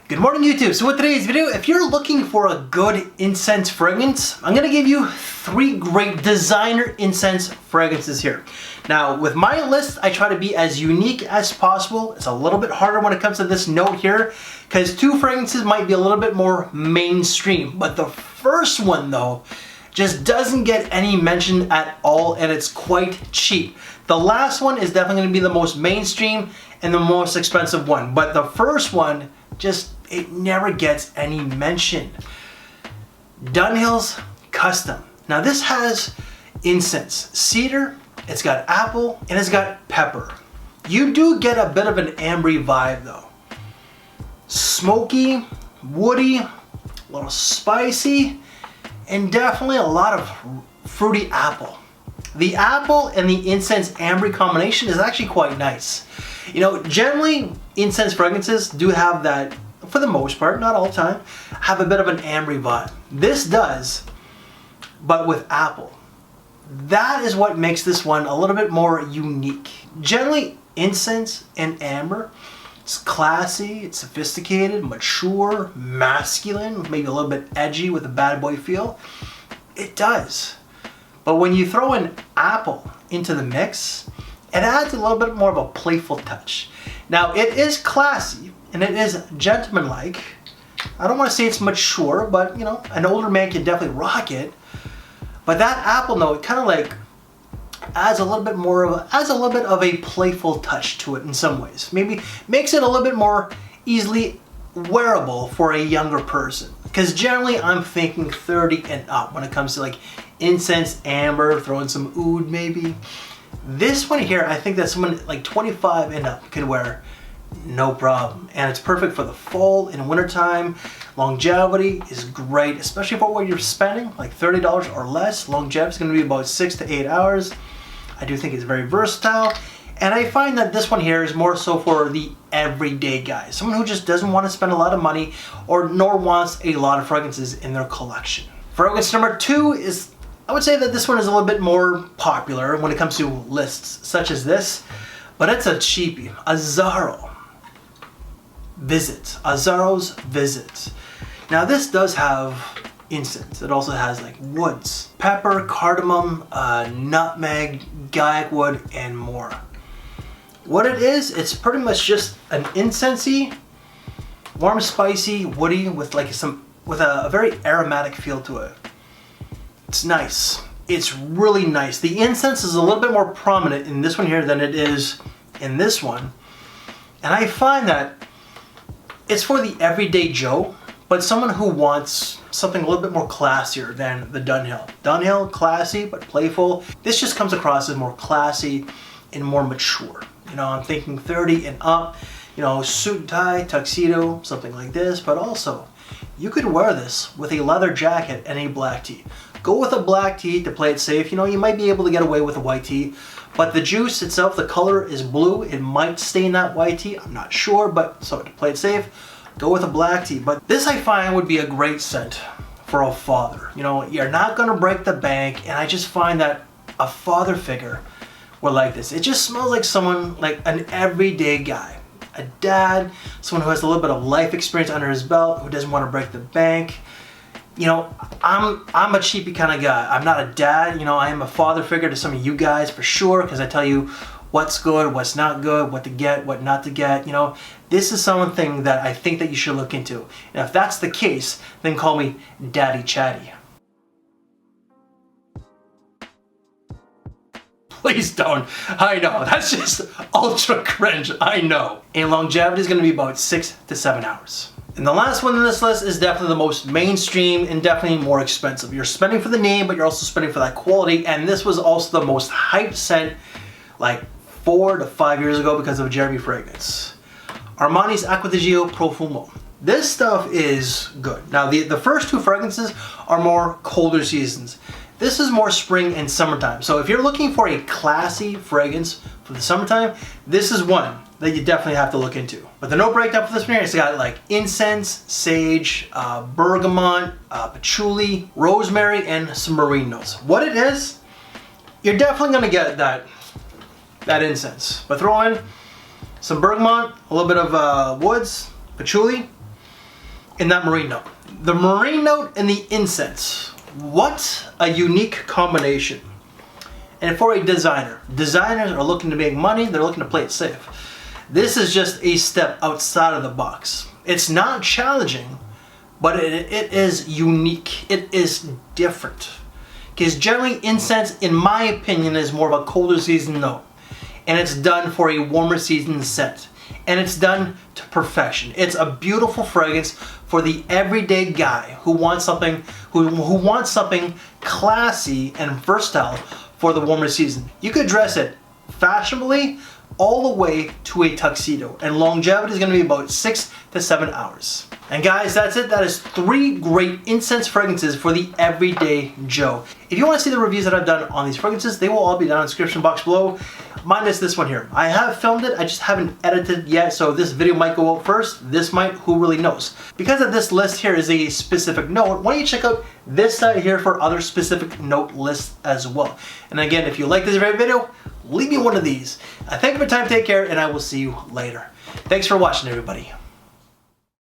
Good morning, YouTube. So with today's video, if you're looking for a good incense fragrance, I'm gonna give you 3 great designer incense fragrances here. Now, with my list, I try to be as unique as possible. It's a little bit harder when it comes to this note here, because 2 fragrances might be a little bit more mainstream. But the first one, though, just doesn't get any mention at all, and it's quite cheap. The last one is definitely gonna be the most mainstream and the most expensive one. But the first one, it never gets any mention. Dunhill's Custom. Now this has incense, cedar, it's got apple, and it's got pepper. You do get a bit of an ambery vibe though. Smoky, woody, a little spicy, and definitely a lot of fruity apple. The apple and the incense ambery combination is actually quite nice. You know, generally incense fragrances do have that, for the most part, not all the time, have a bit of an ambery vibe. This does, but with apple. That is what makes this one a little bit more unique. Generally, incense and amber, it's classy, it's sophisticated, mature, masculine, maybe a little bit edgy with a bad boy feel. It does. But when you throw an apple into the mix, it adds a little bit more of a playful touch. Now, it is classy and it is gentlemanlike. I don't want to say it's mature, but you know, an older man can definitely rock it. But that apple note kind of like adds a little bit of a playful touch to it in some ways. Maybe makes it a little bit more easily wearable for a younger person. Because generally I'm thinking 30 and up when it comes to like incense, amber, throwing some oud maybe. This one here, I think that someone like 25 and up could wear no problem. And it's perfect for the fall and winter time. Longevity is great, especially for what you're spending, like $30 or less. Longevity is going to be about 6 to 8 hours. I do think it's very versatile. And I find that this one here is more so for the everyday guy. Someone who just doesn't want to spend a lot of money or nor wants a lot of fragrances in their collection. Fragrance number 2 is, I would say that this one is a little bit more popular when it comes to lists such as this, but it's a cheapie. Azzaro. Azzaro's Visit. Now this does have incense. It also has like woods, pepper, cardamom, nutmeg, gaiac wood, and more. What it is, it's pretty much just an incensey, warm, spicy, woody with like a very aromatic feel to it. It's nice. It's really nice. The incense is a little bit more prominent in this one here than it is in this one. And I find that it's for the everyday Joe, but someone who wants something a little bit more classier than the Dunhill. Dunhill, classy but playful. This just comes across as more classy and more mature. You know, I'm thinking 30 and up, you know, suit and tie, tuxedo, something like this, but also you could wear this with a leather jacket and a black tee. Go with a black tee to play it safe. You know, you might be able to get away with a white tee, but the juice itself, the color is blue. It might stain that white tee, I'm not sure, but so to play it safe, go with a black tee. But this I find would be a great scent for a father. You know, you're not gonna break the bank, and I just find that a father figure would like this. It just smells like someone, like an everyday guy. A dad, someone who has a little bit of life experience under his belt, who doesn't want to break the bank. You know, I'm a cheapy kind of guy. I'm not a dad, you know, I am a father figure to some of you guys for sure, because I tell you what's good, what's not good, what to get, what not to get, you know. This is something that I think that you should look into. And if that's the case, then call me Daddy Chatty. Please don't. I know, that's just ultra cringe, I know. And longevity is gonna be about 6 to 7 hours. And the last one on this list is definitely the most mainstream and definitely more expensive. You're spending for the name, but you're also spending for that quality. And this was also the most hyped scent like 4 to 5 years ago because of Jeremy fragrance. Armani's Acqua di Gio Profumo. This stuff is good. Now the first 2 fragrances are more colder seasons. This is more spring and summertime. So if you're looking for a classy fragrance for the summertime, this is one that you definitely have to look into. But the note breakdown for this one here, it's got like incense, sage, bergamot, patchouli, rosemary, and some marine notes. What it is, you're definitely gonna get that incense. But throw in some bergamot, a little bit of woods, patchouli, in that marine note. The marine note and the incense. What a unique combination. And for a designer, designers are looking to make money, they're looking to play it safe. This is just a step outside of the box. It's not challenging, but it is unique. It is different. Because generally incense, in my opinion, is more of a colder season note. And it's done for a warmer season scent. And it's done to perfection. It's a beautiful fragrance for the everyday guy who wants something who wants something classy and versatile for the warmer season. You could dress it fashionably all the way to a tuxedo, and longevity is going to be about 6 to 7 hours. And guys, that's it. That is 3 great incense fragrances for the everyday Joe. If you want to see the reviews that I've done on these fragrances, they will all be down in the description box below. Minus this one here. I have filmed it, I just haven't edited yet, so this video might go out first, this might, who really knows. Because of this list here is a specific note, why don't you check out this side here for other specific note lists as well. And again, if you like this video, leave me one of these. Thank you for your time, take care, and I will see you later. Thanks for watching, everybody.